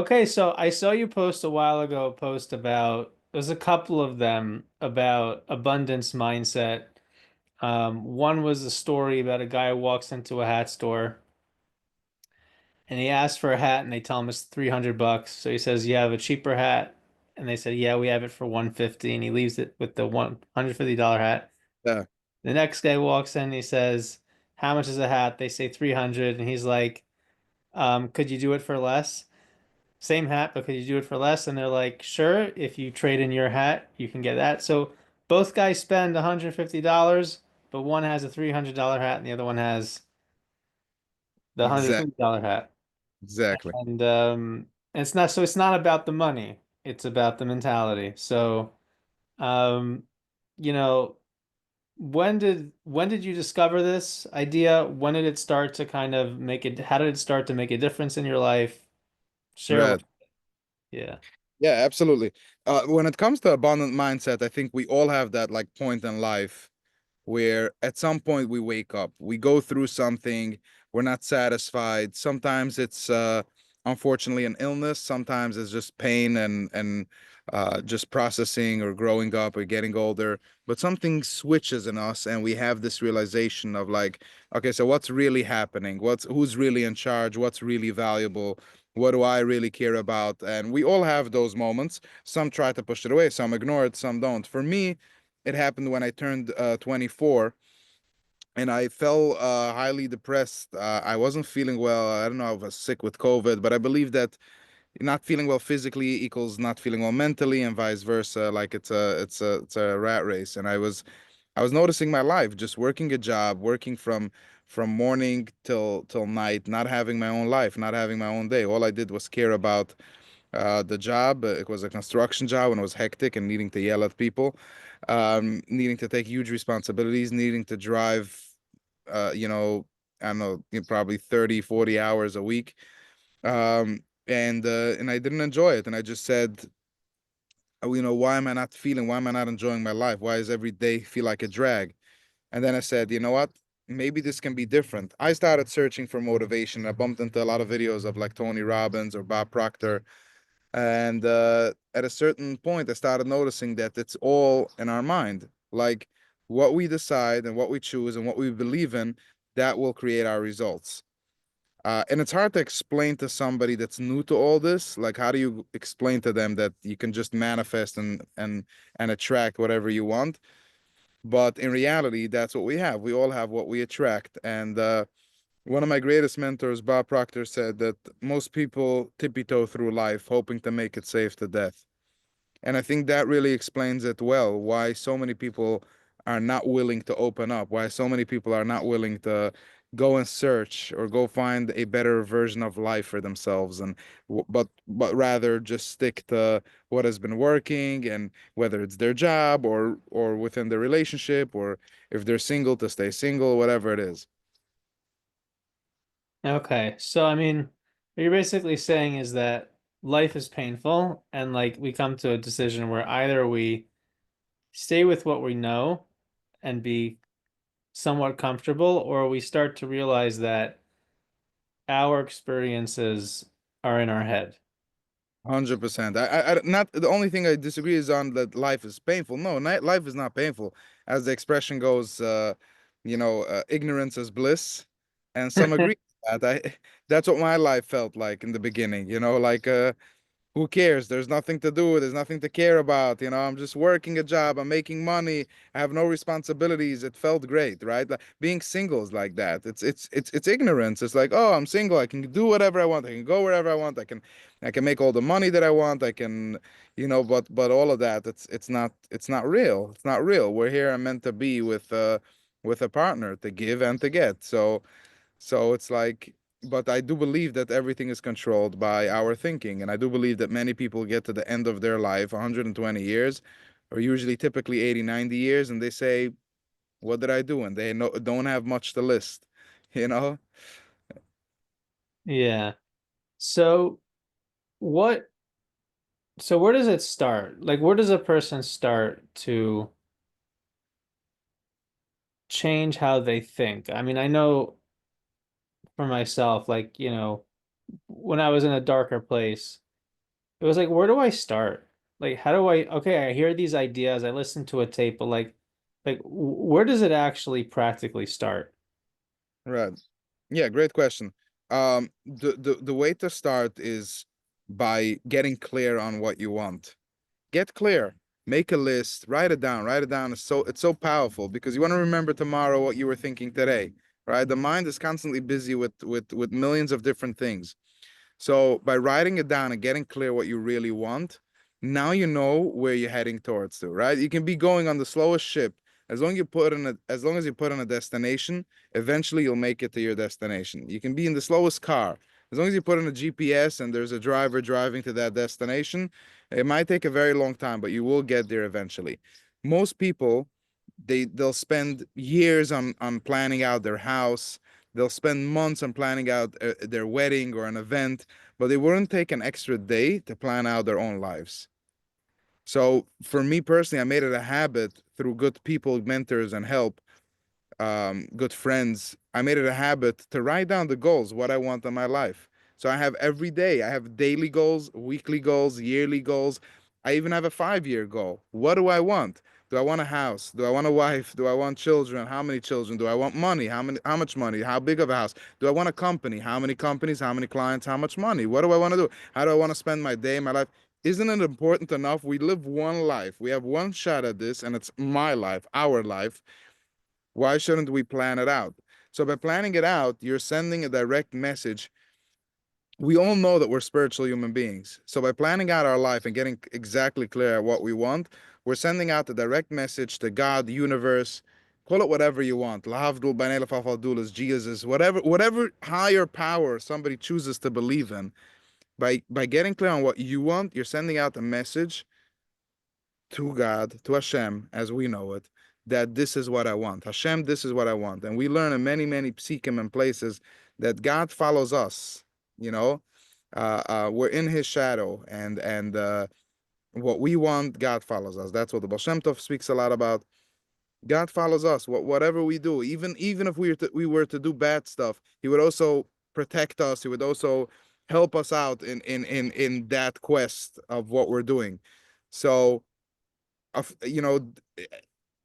Okay, so I saw you post a while ago a post about there's a couple of them about abundance mindset. One was a story about a guy who walks into a hat store and he asks for a hat and they tell him it's 300 bucks. So he says, "You have a cheaper hat?" And they said, "Yeah, we have it for 150." And he leaves it with the $150 hat. Yeah, The next guy walks in and he says, "How much is a hat?" They say 300 and he's like, "Could you do it for less?" Same hat, but could you do it for less? And they're like, sure, if you trade in your hat, you can get that. So both guys spend $150, but one has a $300 hat and the other one has the $150 hat. exactly. And it's not about the money. It's about the mentality. So um, you know, when did you discover this idea? When did it start to kind of make it, how did it start to make a difference in your life? Share Right. what, yeah. Yeah, absolutely. When it comes to abundant mindset, I think we all have that like point in life where at some point we wake up, we go through something, we're not satisfied. Sometimes it's unfortunately an illness, sometimes it's just pain and just processing or growing up or getting older. But something switches in us and we have this realization of like, okay, so what's really happening? Who's really in charge? What's really valuable? What do I really care about? And we all have those moments. Some try to push it away, some ignore it, some don't. For me, it happened when I turned 24 and I fell highly depressed. I wasn't feeling well. I don't know, I was sick with COVID, but I believe that not feeling well physically equals not feeling well mentally and vice versa. Like it's a rat race. And I was noticing my life, just working a job, working from morning till night, not having my own life, not having my own day. All I did was care about the job. It was a construction job and it was hectic and needing to yell at people, needing to take huge responsibilities, needing to drive, you know, I don't know, probably 30, 40 hours a week. And I didn't enjoy it. And I just said, why am I not feeling, why am I not enjoying my life? Why does every day feel like a drag? And then I said, you know what? Maybe this can be different. I started searching for motivation. I bumped into a lot of videos of like Tony Robbins or Bob Proctor, and at a certain point, I started noticing that it's all in our mind. Like what we decide and what we choose and what we believe in, that will create our results. And it's hard to explain to somebody that's new to all this. Like, how do you explain to them that you can just manifest and attract whatever you want? But in reality, that's what we have. We all have what we attract. And one of my greatest mentors, Bob Proctor, said that most people tippy-toe through life hoping to make it safe to death. And I think that really explains it well, why so many people are not willing to open up, why so many people are not willing to go and search or go find a better version of life for themselves and but rather just stick to what has been working, and whether it's their job or within the relationship, or if they're single to stay single, whatever it is. Okay, so I mean, what you're basically saying is that life is painful, and like we come to a decision where either we stay with what we know and be somewhat comfortable, or we start to realize that our experiences are in our head. 100%. Not the only thing I disagree is on that life is painful. No, life is not painful. As the expression goes, ignorance is bliss, and some agree with that. That's what my life felt like in the beginning. Like who cares? There's nothing to do. There's nothing to care about. I'm just working a job. I'm making money. I have no responsibilities. It felt great, right? Like being single is like that. It's ignorance. It's like, oh, I'm single. I can do whatever I want. I can go wherever I want. I can make all the money that I want. I can, but all of that, it's not real. It's not real. We're here and meant to be with a partner to give and to get. So it's like, but I do believe that everything is controlled by our thinking. And I do believe that many people get to the end of their life, 120 years, or usually typically 80, 90 years, and they say, what did I do? And they don't have much to list, you know? Yeah. So what, so where does it start? Like, where does a person start to change how they think? I mean, I know for myself, like, when I was in a darker place, it was like, where do I start? Like, how do I, okay, I hear these ideas, I listen to a tape, but where does it actually practically start? Right. Yeah, great question. The way to start is by getting clear on what you want. Get clear. Make a list, write it down. Write it down. It's so powerful because you want to remember tomorrow what you were thinking today, right? The mind is constantly busy with millions of different things. So by writing it down and getting clear what you really want, now you know where you're heading towards to, right? You can be going on the slowest ship. As long as you put in a destination, eventually you'll make it to your destination. You can be in the slowest car. As long as you put in a GPS and there's a driver driving to that destination, it might take a very long time, but you will get there eventually. Most people, they'll spend years on planning out their house. They'll spend months on planning out their wedding or an event, but they wouldn't take an extra day to plan out their own lives. So for me personally, I made it a habit through good people, mentors, and help, good friends. I made it a habit to write down the goals, what I want in my life. So I have every day, I have daily goals, weekly goals, yearly goals. I even have a 5 year goal. What do I want? Do I want a house? Do I want a wife? Do I want children? How many children? Do I want money? How much money? How big of a house? Do I want a company? How many companies? How many clients? How much money? What do I want to do? How do I want to spend my day, my life? Isn't it important enough? We live one life. We have one shot at this, and it's my life, our life. Why shouldn't we plan it out? So by planning it out, you're sending a direct message. We all know that we're spiritual human beings. So by planning out our life and getting exactly clear at what we want, we're sending out a direct message to God, the universe, call it whatever you want. Lahavdul, Banel Fafaldul is Jesus, whatever higher power somebody chooses to believe in. By getting clear on what you want, you're sending out a message to God, to Hashem, as we know it, that this is what I want. Hashem, this is what I want. And we learn in many, many psikim and places that God follows us. You know, we're in His shadow, and what we want, God follows us. That's what the Baal Shem Tov speaks a lot about. God follows us. Whatever we do, even if we were to do bad stuff, He would also protect us. He would also help us out in that quest of what we're doing. So of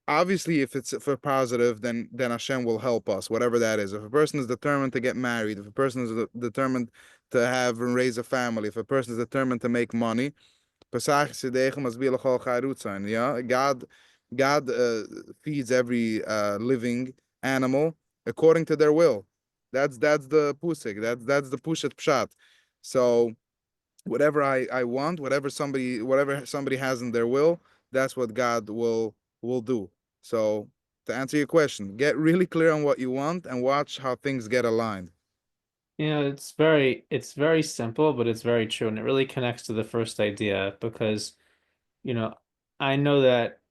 obviously if it's for positive, then Hashem will help us, whatever that is. If a person is determined to get married, if a person is determined to have and raise a family, if a person is determined to make money, yeah, God feeds every living animal according to their will. That's the pusik. That's the pushat pshat. So whatever I want, whatever somebody has in their will, that's what God will do. So to answer your question, get really clear on what you want and watch how things get aligned. It's very simple, but it's very true, and it really connects to the first idea because, you know, I know that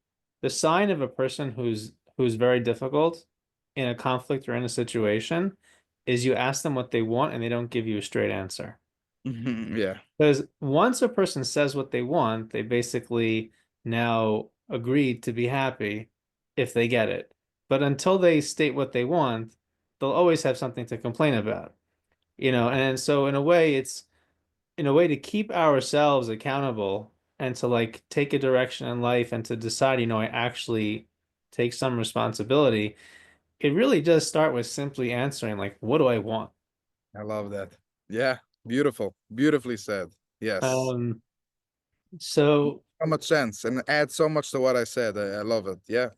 the sign of a person who's very difficult in a conflict or in a situation is you ask them what they want and they don't give you a straight answer. Yeah, Because once a person says what they want, they basically now agreed to be happy if they get it. But until they state what they want, they'll always have something to complain about, and so in a way to keep ourselves accountable and to like take a direction in life and to decide, I actually take some responsibility. It really does start with simply answering like, what do I want? I love that. Yeah, beautiful, beautifully said. Yes, Um, so so much sense and adds so much to what I said. I love it. Yeah.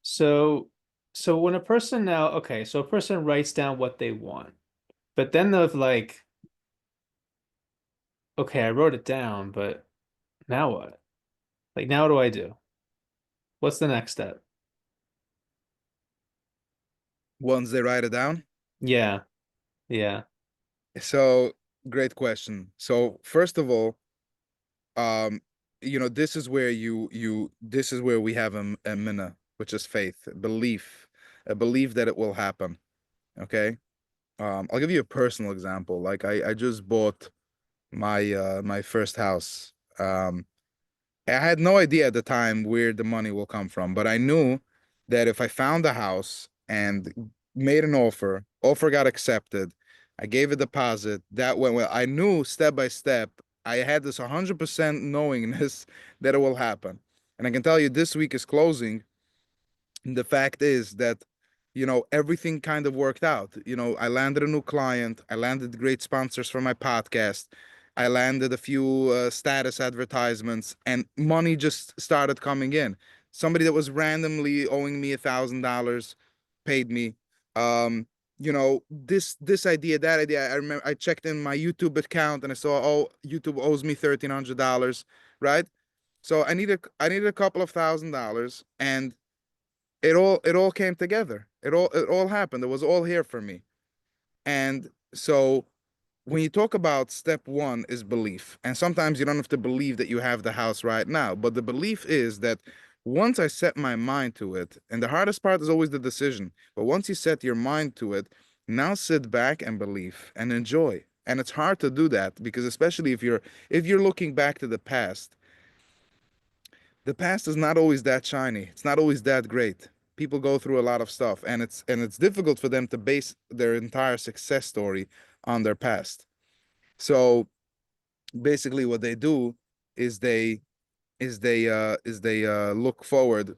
so so when a person now, okay, so a person writes down what they want, but then they're like, okay, I wrote it down, but now what? Like now what do I do? What's the next step? Once they write it down. Yeah, yeah. So great question. So first of all, um this is where this is where we have a minna, which is faith, a belief that it will happen. Okay. I'll give you a personal example. Like I just bought my first house. I had no idea at the time where the money will come from, but I knew that if I found a house and made an offer got accepted, I gave a deposit, that went well. I knew step by step I had this 100% knowingness that it will happen. And I can tell you this week is closing. And the fact is that, everything kind of worked out. I landed a new client. I landed great sponsors for my podcast. I landed a few status advertisements, and money just started coming in. Somebody that was randomly owing me $1,000 paid me. This idea, that idea. I remember I checked in my YouTube account and I saw, oh, YouTube owes me $1,300, right? So I needed a couple of $1,000, and it all came together. It all happened. It was all here for me. And so when you talk about step one is belief, and sometimes you don't have to believe that you have the house right now, but the belief is that once I set my mind to it, and the hardest part is always the decision, but once you set your mind to it, now sit back and believe and enjoy. And it's hard to do that because especially if you're looking back to the past is not always that shiny. It's not always that great. People go through a lot of stuff, and it's difficult for them to base their entire success story on their past. So basically what they do is they look forward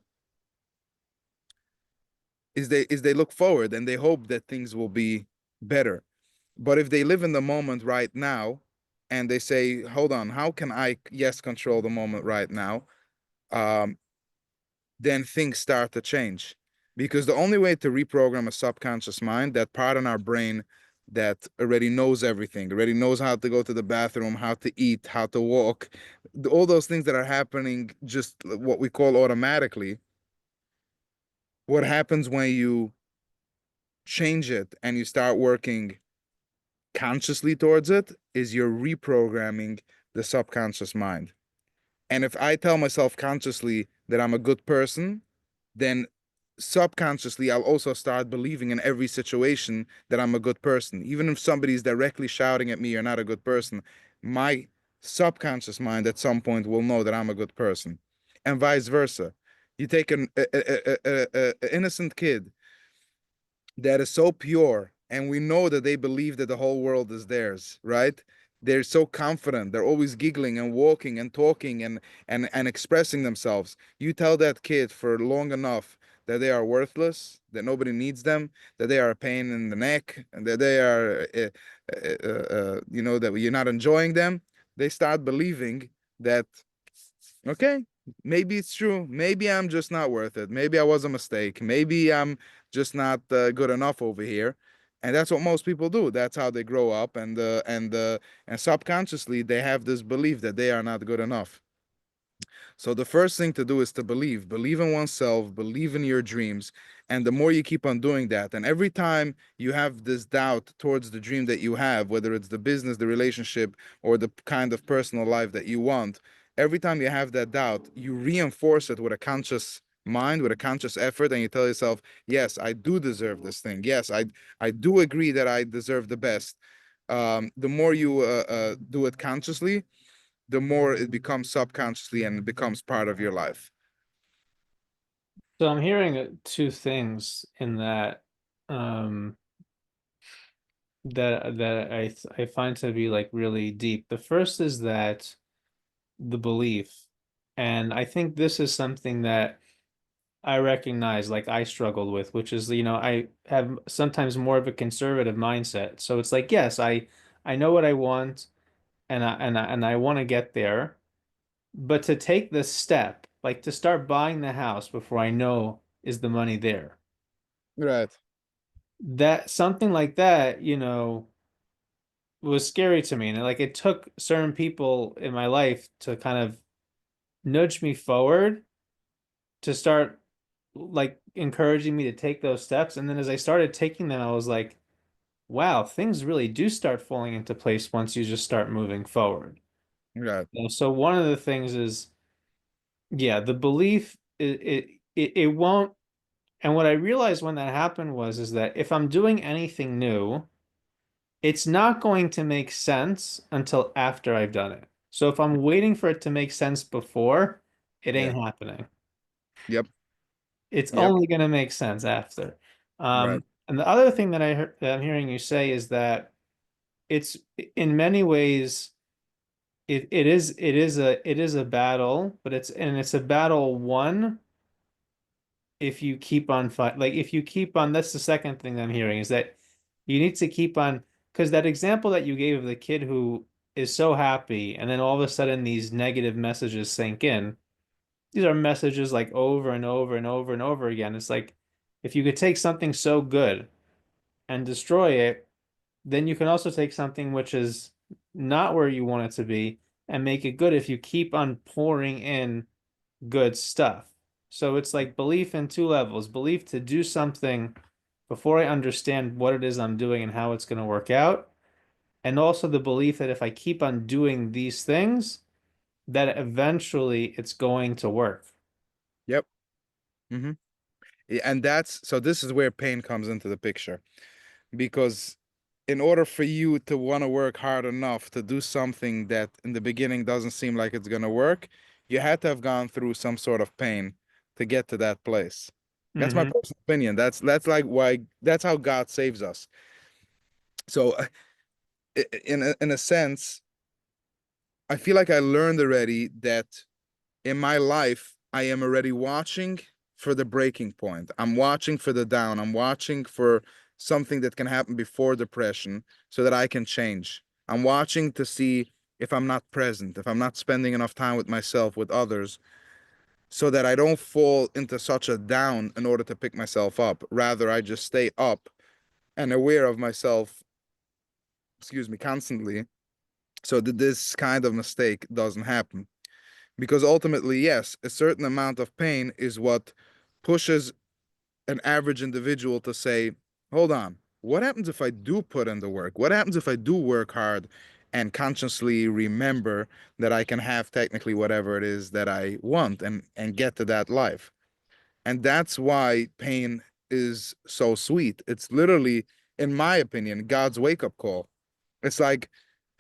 is they look forward and they hope that things will be better. But if they live in the moment right now and they say, hold on, how can I, yes, control the moment right now? Um, then things start to change. Because the only way to reprogram a subconscious mind, that part in our brain that already knows everything, already knows how to go to the bathroom, how to eat, how to walk, all those things that are happening just what we call automatically. What happens when you change it and you start working consciously towards it is you're reprogramming the subconscious mind. And if I tell myself consciously that I'm a good person, then subconsciously I'll also start believing in every situation that I'm a good person. Even if somebody's directly shouting at me, you're not a good person, my subconscious mind at some point will know that I'm a good person. And vice versa. You take an innocent kid that is so pure, and we know that they believe that the whole world is theirs, right? They're so confident. They're always giggling and walking and talking and expressing themselves. You tell that kid for long enough that they are worthless, that nobody needs them, that they are a pain in the neck, and that they are, that you're not enjoying them. They start believing that, okay, maybe it's true. Maybe I'm just not worth it. Maybe I was a mistake. Maybe I'm just not good enough over here. And that's what most people do. That's how they grow up, and subconsciously they have this belief that they are not good enough. So the first thing to do is to believe in oneself, believe in your dreams. And the more you keep on doing that, and every time you have this doubt towards the dream that you have, whether it's the business, the relationship, or the kind of personal life that you want, every time you have that doubt, you reinforce it with a conscious mind, with a conscious effort, and you tell yourself, yes, I do deserve this thing. Yes, I do agree that I deserve the best. The more you do it consciously, the more it becomes subconsciously and it becomes part of your life. So I'm hearing two things in that um that I find to be like really deep. The first is that the belief, and I think this is something that I recognize like I struggled with, which is, I have sometimes more of a conservative mindset. So it's like, yes, I know what I want, and I want to get there, but to take the step, like to start buying the house before I know is the money there. Right. That something like that, was scary to me. And like it took certain people in my life to kind of nudge me forward to start like encouraging me to take those steps. And then as I started taking them, I was like, wow, things really do start falling into place once you just start moving forward. Right. So one of the things is, yeah, the belief it won't. And what I realized when that happened was is that if I'm doing anything new, it's not going to make sense until after I've done it. So if I'm waiting for it to make sense before, it Yeah. ain't happening. Yep. It's Yep. only going to make sense after. Right. And the other thing that that I'm hearing you say is that it's in many ways it is a battle, but it's a battle won if you keep on fight. Like if you keep on, that's the second thing I'm hearing is that you need to keep on, because that example that you gave of the kid who is so happy and then all of a sudden these negative messages sink in. These are messages like over and over and over and over again. It's like if you could take something so good and destroy it, then you can also take something which is not where you want it to be and make it good if you keep on pouring in good stuff. So it's like belief in two levels, belief to do something before I understand what it is I'm doing and how it's going to work out, and also the belief that if I keep on doing these things, that eventually it's going to work. Yep. Hmm. And that's so this is where pain comes into the picture, because in order for you to want to work hard enough to do something that in the beginning doesn't seem like it's going to work, you had to have gone through some sort of pain to get to that place. That's my Hmm. personal opinion. That's like why that's how God saves us. So in a sense, I feel like I learned already that in my life, I am already watching for the breaking point. I'm watching for the down. I'm watching for something that can happen before depression so that I can change. I'm watching to see if I'm not present, if I'm not spending enough time with myself, with others, so that I don't fall into such a down in order to pick myself up. Rather, I just stay up and aware of myself, excuse me, constantly, so that this kind of mistake doesn't happen. Because ultimately, yes, a certain amount of pain is what pushes an average individual to say, hold on, what happens if I do put in the work? What happens if I do work hard and consciously remember that I can have technically whatever it is that I want and get to that life? And that's why pain is so sweet. It's literally, in my opinion, God's wake up call. It's like,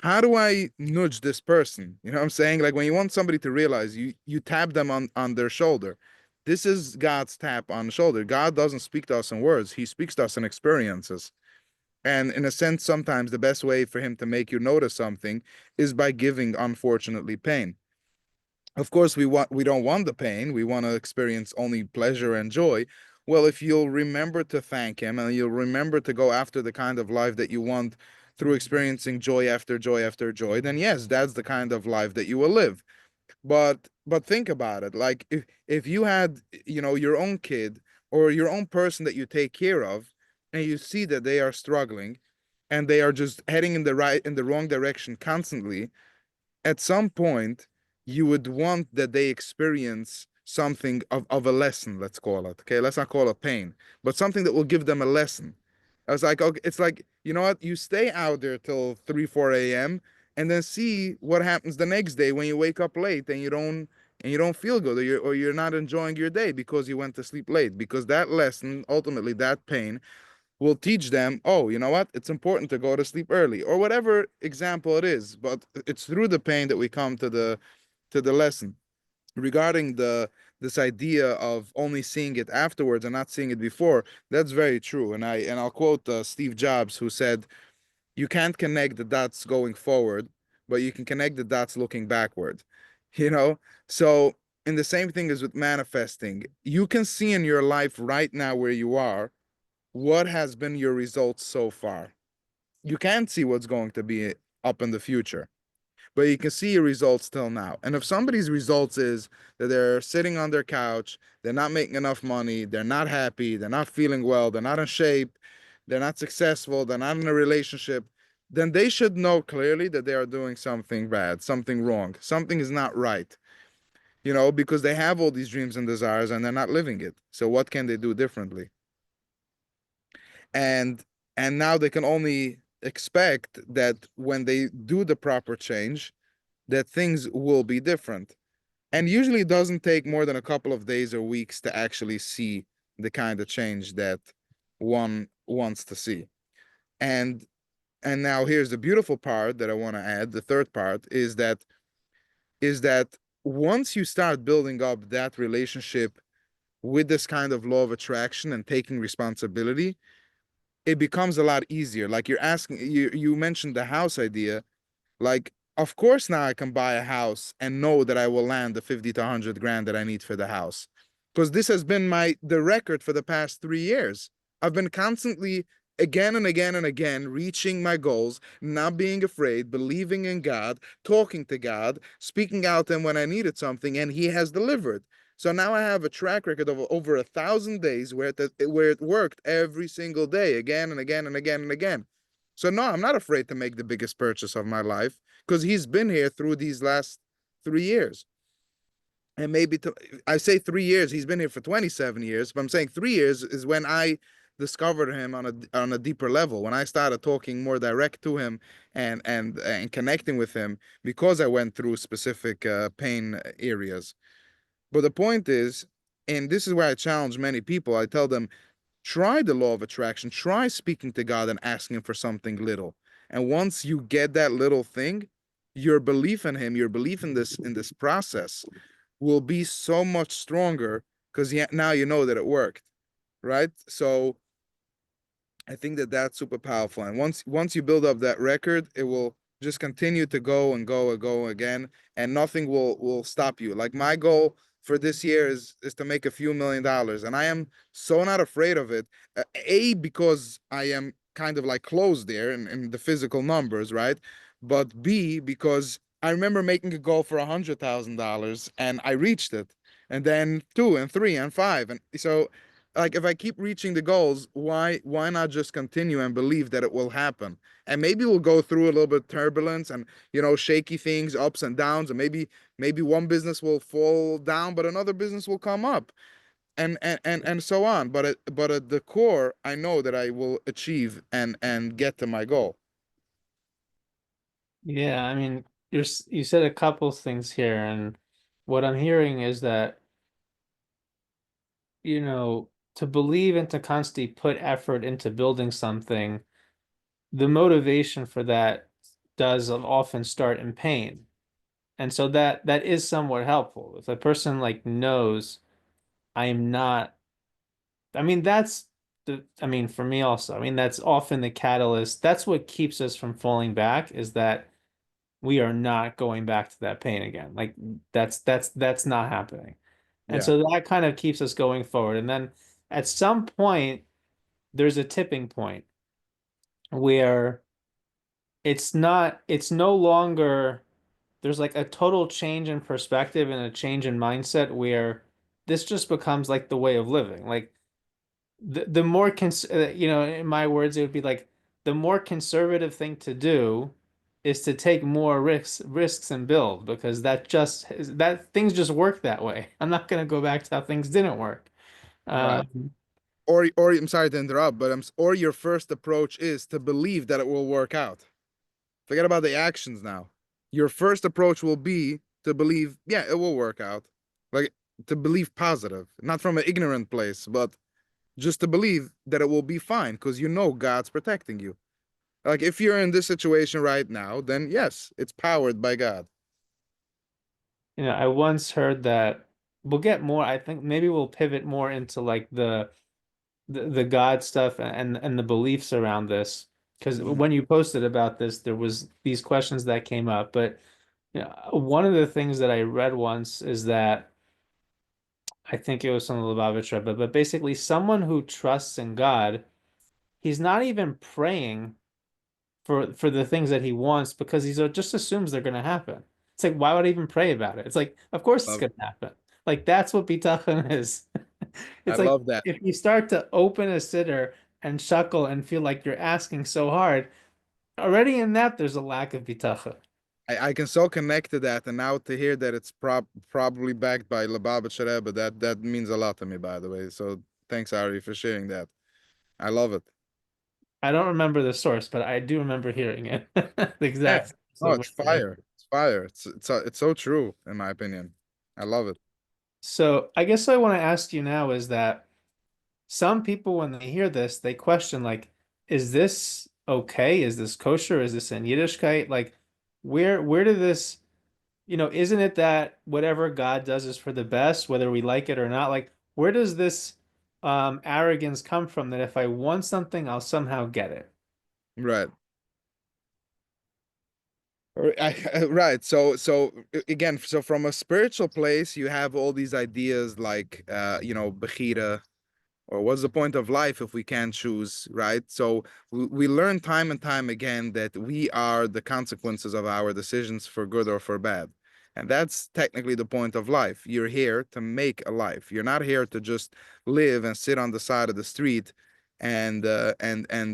how do I nudge this person? You know what I'm saying? Like when you want somebody to realize, you tap them on their shoulder. This is God's tap on the shoulder. God doesn't speak to us in words. He speaks to us in experiences. And in a sense, sometimes the best way for him to make you notice something is by giving, unfortunately, pain. Of course, we don't want the pain. We want to experience only pleasure and joy. Well, if you'll remember to thank him and you'll remember to go after the kind of life that you want through experiencing joy after joy after joy, then yes, that's the kind of life that you will live. But think about it. Like if you had, your own kid or your own person that you take care of, and you see that they are struggling and they are just heading in the wrong direction constantly, at some point you would want that they experience something of a lesson, let's call it. Okay, let's not call it pain, but something that will give them a lesson. I was like, okay, it's like, you know what, you stay out there till 3 4 a.m. and then see what happens the next day when you wake up late and you don't feel good, or you're not enjoying your day because you went to sleep late, because that lesson, ultimately that pain, will teach them, oh, you know what? It's important to go to sleep early, or whatever example it is. But it's through the pain that we come to the lesson. Regarding this idea of only seeing it afterwards and not seeing it before, that's very true. And I'll quote Steve Jobs, who said, "You can't connect the dots going forward, but you can connect the dots looking backward." You know, so in the same thing as with manifesting, you can see in your life right now where you are what has been your results so far. You can't see what's going to be up in the future, but you can see your results till now. And if somebody's results is that they're sitting on their couch, they're not making enough money, they're not happy, they're not feeling well, they're not in shape, they're not successful, they're not in a relationship, then they should know clearly that they are doing something bad, something wrong, something is not right, because they have all these dreams and desires and they're not living it. So what can they do differently? and and now they can only expect that when they do the proper change, that things will be different. And usually it doesn't take more than a couple of days or weeks to actually see the kind of change that one wants to see. And and now here's the beautiful part that I want to add. The third part is that once you start building up that relationship with this kind of law of attraction and taking responsibility, it becomes a lot easier. Like you mentioned the house idea. Like of course now I can buy a house and know that I will land the 50 to 100 grand that I need for the house. Because this has been the record for the past 3 years. I've been constantly again and again and again reaching my goals, not being afraid, believing in God, talking to God, speaking out to him when I needed something, and he has delivered. So now I have a track record of over 1,000 days where it worked every single day, again and again and again and again. So no, I'm not afraid to make the biggest purchase of my life because he's been here through these last 3 years. And I say 3 years, he's been here for 27 years, but I'm saying 3 years is when I discovered him on a deeper level, when I started talking more direct to him and connecting with him because I went through specific pain areas. But the point is, and this is where I challenge many people, I tell them, try the law of attraction, try speaking to God and asking him for something little. And once you get that little thing, your belief in him, your belief in this process will be so much stronger because now you know that it worked, right? So I think that that's super powerful. And once you build up that record, it will just continue to go and go and go again, and nothing will stop you. Like my goal for this year is to make a few $1 million, and I am so not afraid of it. A, because I am kind of like close there in the physical numbers, right? But B, because I remember making a goal for $100,000 and I reached it, and then two and three and five, and so like if I keep reaching the goals, why not just continue and believe that it will happen? And maybe we'll go through a little bit of turbulence and shaky things, ups and downs, and maybe one business will fall down, but another business will come up, and so on. But at the core, I know that I will achieve and get to my goal. Yeah, I mean, you said a couple things here, and what I'm hearing is that, to believe and to constantly put effort into building something, the motivation for that does often start in pain. And so that is somewhat helpful. If a person like knows I am not, I mean, I mean, for me also, I mean, that's often the catalyst. That's what keeps us from falling back, is that we are not going back to that pain again. Like that's not happening. And Yeah, so that kind of keeps us going forward. And then at some point, there's a tipping point where it's no longer, there's like a total change in perspective and a change in mindset where this just becomes like the way of living. Like the more in my words, it would be like the more conservative thing to do is to take more risks and build, because that things just work that way. I'm not going to go back to how things didn't work. right. Um, Or I'm sorry to interrupt, but or your first approach is to believe that it will work out. Forget about the actions now. Your first approach will be to believe, yeah, it will work out. Like to believe positive, not from an ignorant place, but just to believe that it will be fine because you know God's protecting you. Like if you're in this situation right now, then yes, it's powered by God. I once heard that we'll get more, I think maybe we'll pivot more into like the God stuff and the beliefs around this. Because Mhm. when you posted about this, there was these questions that came up. But one of the things that I read once is that I think it was from the Lubavitch Rebbe, but basically someone who trusts in God, he's not even praying for the things that he wants, because he just assumes they're going to happen. It's like, why would I even pray about it? It's like, of course it's Love, going to happen. Like that's what bitachon is. I It's like love that. if you start to open a siddur and chuckle and feel like you're asking so hard, already in that there's a lack of bitachon. I can so connect to that, and now to hear that it's probably backed by Lubavitch Rebbe, that means a lot to me, by the way. So thanks, Ari, for sharing that. I love it. I don't remember the source, but I do remember hearing it. The Yeah. exact Oh, so it's fire. It's fire. It's so true, in my opinion. I love it. so I guess what I want to ask you now is that some people, when they hear this, they question, like, is this okay? Is this kosher? Is this in Yiddishkeit? Like, where did this, isn't it that whatever God does is for the best, whether we like it or not? Like, where does this arrogance come from that if I want something, I'll somehow get it? Right. Right. Again, so from a spiritual place, you have all these ideas like, Bechira, or what's the point of life if we can't choose, right? So we learn time and time again that we are the consequences of our decisions for good or for bad. And that's technically the point of life. You're here to make a life. You're not here to just live and sit on the side of the street and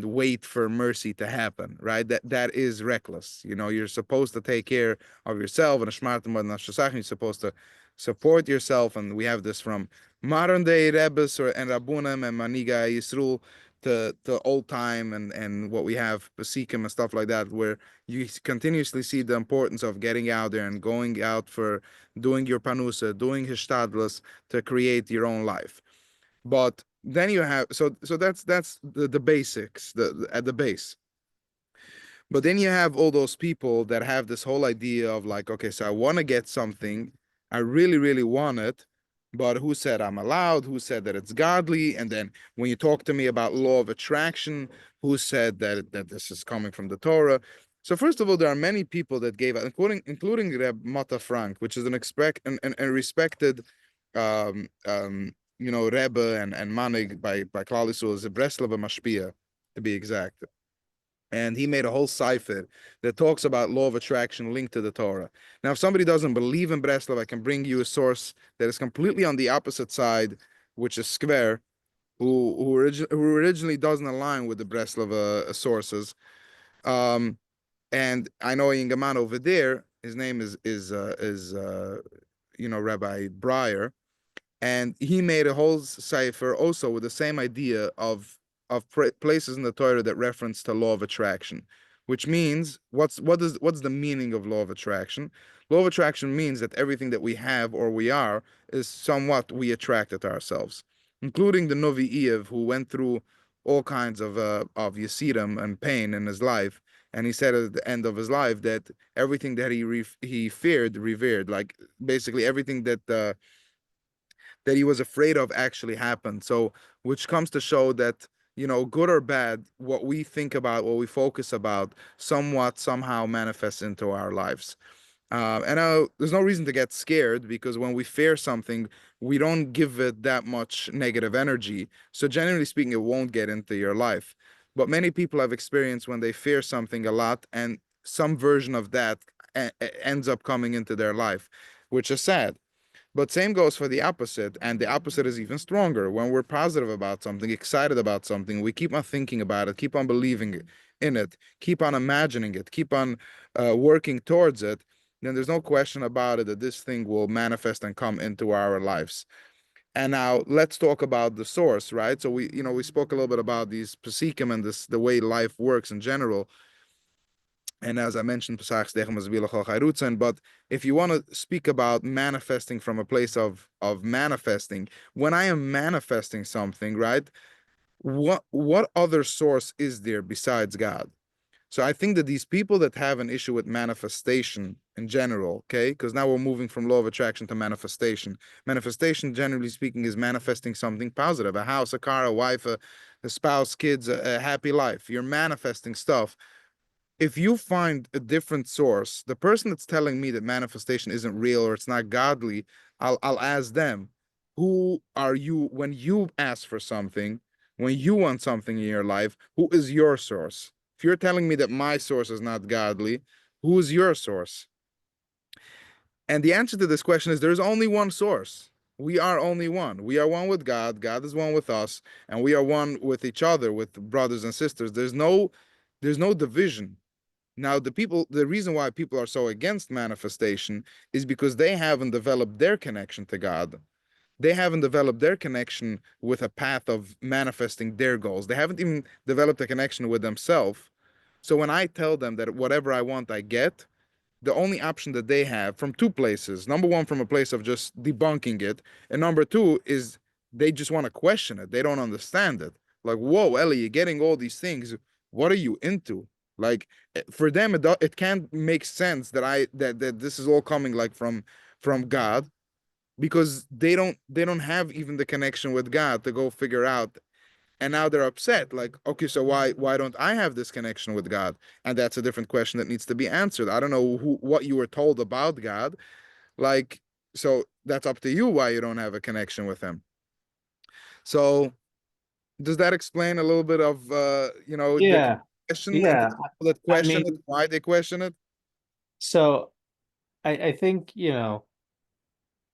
wait for mercy to happen, right? That is reckless. You're supposed to take care of yourself, and you're supposed to support yourself. And we have this from modern day Rebbes and Rabbunim and Maniga Yisrael to old time, and what we have Pasikim and stuff like that, where you continuously see the importance of getting out there and going out for doing your panusa, doing hishtadlus to create your own life. But then you have, so that's the basics, at the base. But then you have all those people that have this whole idea of like, okay, so I want to get something, I really, really want it, but who said I'm allowed? Who said that it's godly? And then when you talk to me about law of attraction, who said that this is coming from the Torah? So first of all, there are many people that gave, including Reb Mata Frank, which is an respected, Rebbe and Manig by Klal Yisrael, is a Breslov Mashpia, to be exact. And he made a whole cipher that talks about law of attraction linked to the Torah. Now, if somebody doesn't believe in Breslov, I can bring you a source that is completely on the opposite side, which is Skver, who originally doesn't align with the Breslov sources. And I know in Gaman over there, his name is Rabbi Breyer, and he made a whole cipher also with the same idea of places in the Torah that reference to law of attraction, which means what's the meaning of law of attraction? Law of attraction means that everything that we have or we are is somewhat we attract it ourselves, including the Novi Iev, who went through all kinds of yesidim and pain in his life, and he said at the end of his life that everything that he feared revered, like basically everything that he was afraid of actually happened. So, which comes to show that, good or bad, what we think about, what we focus about, somewhat somehow manifests into our lives. And there's no reason to get scared, because when we fear something, we don't give it that much negative energy. So, generally speaking, it won't get into your life. But many people have experienced when they fear something a lot, and some version of that ends up coming into their life, which is sad. But same goes for the opposite, and the opposite is even stronger. When we're positive about something, excited about something, we keep on thinking about it, keep on believing in it, keep on imagining it, keep on working towards it, then there's no question about it that this thing will manifest and come into our lives. And now let's talk about the source, right? So we spoke a little bit about these pesikim and the way life works in general. And as I mentioned, but if you want to speak about manifesting from a place of manifesting, when I am manifesting something, right? What other source is there besides God? So I think that these people that have an issue with manifestation in general, okay, because now we're moving from law of attraction to manifestation. Manifestation, generally speaking, is manifesting something positive: a house, a car, a wife, a spouse, kids, a happy life. You're manifesting stuff. If you find a different source, the person that's telling me that manifestation isn't real or it's not godly, I'll ask them, who are you when you ask for something, when you want something in your life, who is your source? If you're telling me that my source is not godly, who is your source? And the answer to this question is there's only one source. We are only one. We are one with God. God is one with us, and we are one with each other, with brothers and sisters. There's no division. Now, the reason why people are so against manifestation is because they haven't developed their connection to God. They haven't developed their connection with a path of manifesting their goals. They haven't even developed a connection with themselves. So when I tell them that whatever I want, I get, the only option that they have from two places. Number one, from a place of just debunking it. And number two is they just want to question it. They don't understand it. Like, whoa, Ellie, you're getting all these things. What are you into? Like, for them, it can't make sense that this is all coming like from God, because they don't have even the connection with God to go figure out and now they're upset. Like, okay, so why don't I have this connection with God? And that's a different question that needs to be answered. I don't know what you were told about God. Like, so that's up to you why you don't have a connection with him. So does that explain a little bit of the Yeah, question and the yeah. people that I question it, mean, why they question it? so I think,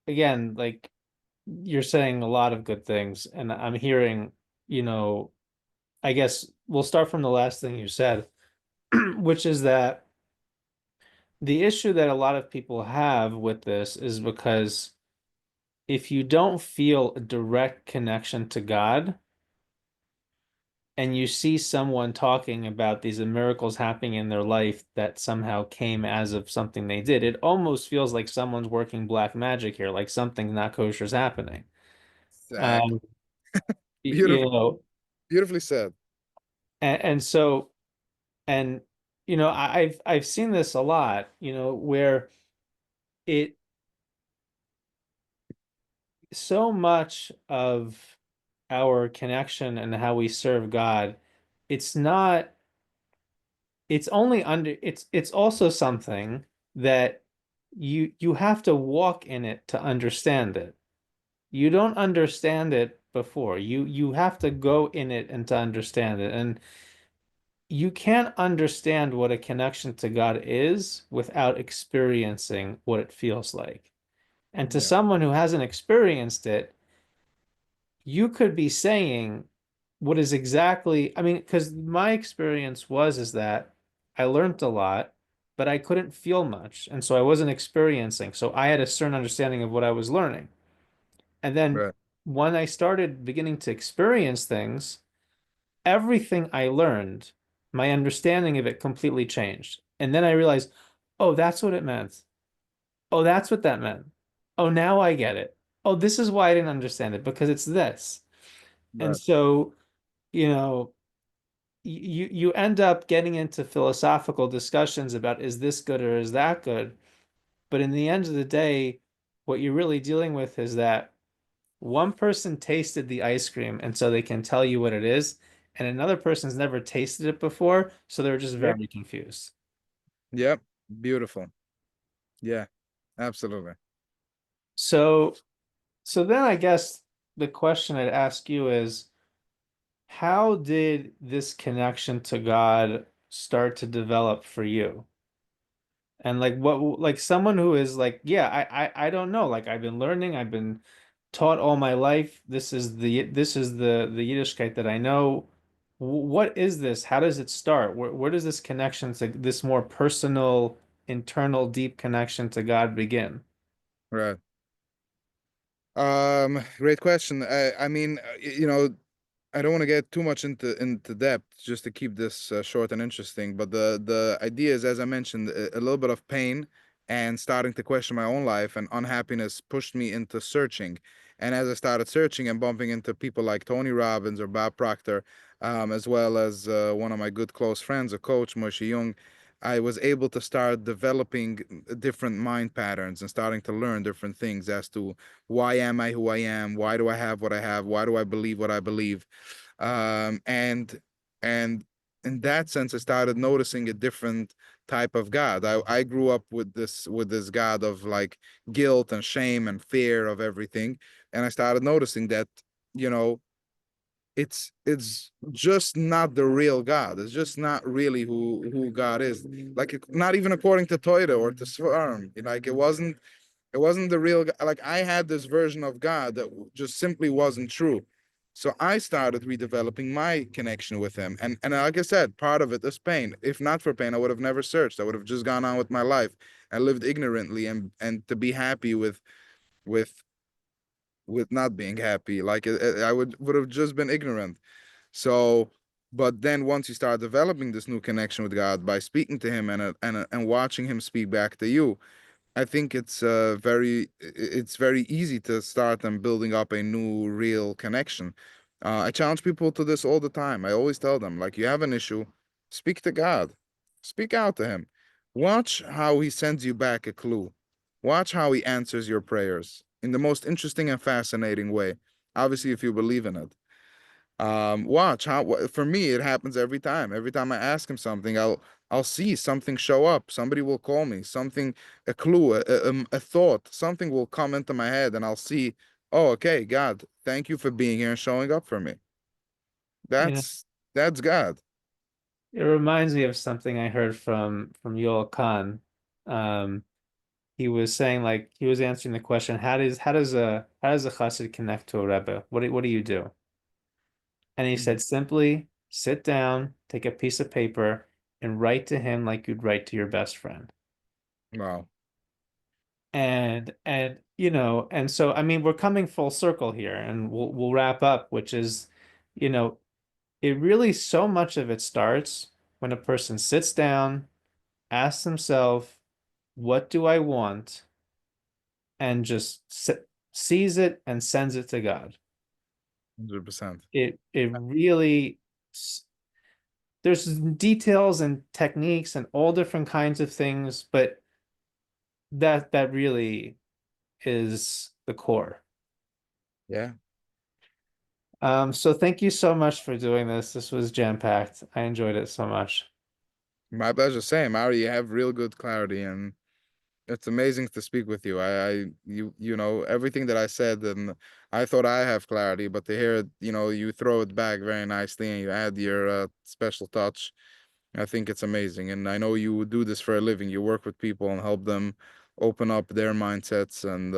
again, like you're saying a lot of good things, and I'm hearing, you know, I guess we'll start from the last thing you said, which is that the issue that a lot of people have with this is because if you don't feel a direct connection to God and you see someone talking about these miracles happening in their life that somehow came as of something they did, it almost feels like someone's working black magic here, like something not kosher is happening. Exactly. Um, you Beautiful, know, beautifully said. and so, and I've seen this a lot, where it so much of our connection and how we serve God, it's not, it's also something that you have to walk in it to understand it. You don't understand it before. You have to go in it and to understand it. And you can't understand what a connection to God is without experiencing what it feels like. And to Yeah, someone who hasn't experienced it, you could be saying what is exactly, I mean, because my experience was is that I learned a lot, but I couldn't feel much. And so I wasn't experiencing. So I had a certain understanding of what I was learning. And then right, when I started beginning to experience things, everything I learned, my understanding of it completely changed. And then I realized, oh, that's what it meant. Oh, that's what that meant. Oh, now I get it. Oh, this is why I didn't understand it because it's this. And right, so, you know, you end up getting into philosophical discussions about is this good or is that good? But in the end of the day, what you're really dealing with is that one person tasted the ice cream and so they can tell you what it is, and another person's never tasted it before, so they're just yeah, very confused. yep, beautiful. Yeah, absolutely. So, so then I guess the question I'd ask you is, how did this connection to God start to develop for you? And like what like someone who is like, yeah, I don't know. Like I've been learning, I've been taught all my life. This is the Yiddishkeit that I know. What is this? How does it start? Where does this connection to this more personal, internal, deep connection to God begin? Right. Great question. I mean, I don't want to get too much into depth, just to keep this short and interesting. But the idea is, as I mentioned, a little bit of pain and starting to question my own life and unhappiness pushed me into searching. And as I started searching and bumping into people like Tony Robbins or Bob Proctor, as well as one of my good close friends, a coach, Moshe Jung, I was able to start developing different mind patterns and starting to learn different things as to why am I who I am, why do I have what I have, why do I believe what I believe, and in that sense I started noticing a different type of God. I grew up with this God of like guilt and shame and fear of everything, and I started noticing that, you know it's just not the real God. It's just not really who God is. Like not even according to Toida or to Swarm. Like it wasn't the real. Like I had this version of God that just simply wasn't true. So I started redeveloping my connection with him. And like I said, part of it is pain. If not for pain, I would have never searched. I would have just gone on with my life and lived ignorantly and to be happy with with not being happy. Like I would have just been ignorant. So, but then once you start developing this new connection with God by speaking to him and watching him speak back to you, I think it's very easy to start and building up a new real connection. I challenge people to this all the time. I always tell them, like, you have an issue, speak to God, speak out to him. Watch how he sends you back a clue. Watch how he answers your prayers in the most interesting and fascinating way. Obviously, if you believe in it. Watch how for me it happens every time. Every time I ask him something, I'll see something show up. Somebody will call me, something, a clue, a thought, something will come into my head, and I'll see, oh, okay, God, thank you for being here and showing up for me. You know, That's God. it reminds me of something I heard from Yoel Khan. Um, he was saying like he was answering the question, how does a chassid connect to a rebbe? What do you do? And he Mhm. said simply sit down, take a piece of paper, and write to him like you'd write to your best friend. Wow. And and so I mean we're coming full circle here and we'll wrap up, which is, you know, it really so much of it starts when a person sits down, asks himself, what do I want? And just sees it and sends it to God. 100%. It really there's details and techniques and all different kinds of things, but that really is the core. Yeah. So thank you so much for doing this. This was jam-packed. I enjoyed it so much. My pleasure. Same. Ari, you have real good clarity, and it's amazing to speak with you. You know, everything that I said, and I thought I have clarity, but to hear it, you throw it back very nicely and you add your special touch. I think it's amazing. And I know you do this for a living. You work with people and help them open up their mindsets. And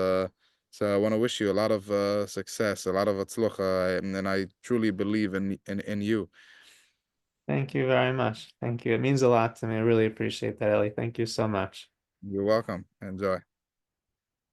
so I want to wish you a lot of success, a lot of atzlocha, and I truly believe in you. Thank you very much. Thank you. It means a lot to me. I really appreciate that, Ellie. Thank you so much. You're welcome. Enjoy.